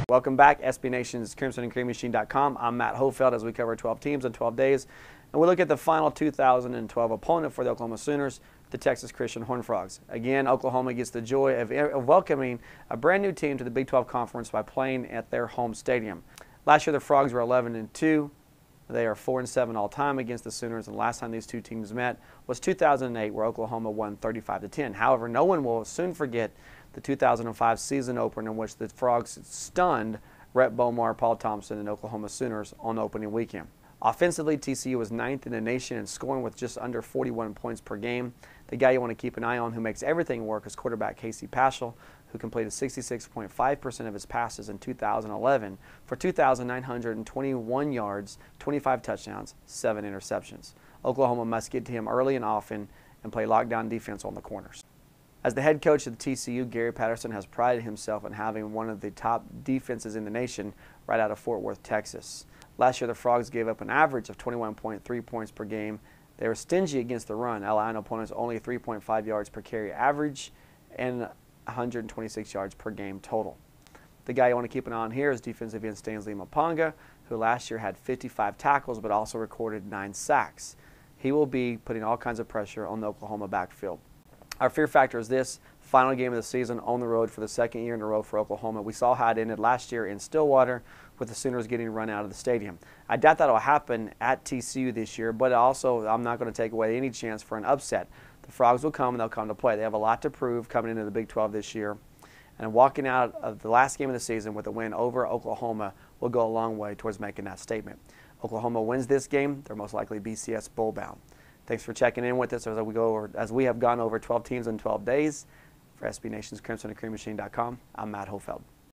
Welcome back, SB Nation's CrimsonandCreamMachine.com. I'm Matt Hofeld as we cover 12 teams in 12 days. And we look at the final 2012 opponent for the Oklahoma Sooners, the Texas Christian Horned Frogs. Again, Oklahoma gets the joy of welcoming a brand new team to the Big 12 Conference by playing at their home stadium. Last year, the Frogs were 11-2. They are 4-7 all time against the Sooners, and the last time these two teams met was 2008, where Oklahoma won 35-10. However, no one will soon forget the 2005 season opener in which the Frogs stunned Rhett Bomar, Paul Thompson, and Oklahoma Sooners on opening weekend. Offensively, TCU was 9th in the nation in scoring with just under 41 points per game. The guy you want to keep an eye on who makes everything work is quarterback Casey Paschal, who completed 66.5% of his passes in 2011 for 2,921 yards, 25 touchdowns, 7 interceptions. Oklahoma must get to him early and often and play lockdown defense on the corners. As the head coach of the TCU, Gary Patterson has prided himself on having one of the top defenses in the nation right out of Fort Worth, Texas. Last year, the Frogs gave up an average of 21.3 points per game. They were stingy against the run, allowing opponents only 3.5 yards per carry average and 126 yards per game total. The guy you want to keep an eye on here is defensive end Stanley Mapanga, who last year had 55 tackles but also recorded 9 sacks. He will be putting all kinds of pressure on the Oklahoma backfield. Our fear factor is this: final game of the season on the road for the second year in a row for Oklahoma. We saw how it ended last year in Stillwater with the Sooners getting run out of the stadium. I doubt that will happen at TCU this year, but also I'm not going to take away any chance for an upset. The Frogs will come and they'll come to play. They have a lot to prove coming into the Big 12 this year. And walking out of the last game of the season with a win over Oklahoma will go a long way towards making that statement. Oklahoma wins this game, they're most likely BCS bowl bound. Thanks for checking in with us as we have gone over 12 teams in 12 days. For SB Nation's CrimsonandCreamMachine.com, I'm Matt Hofeld.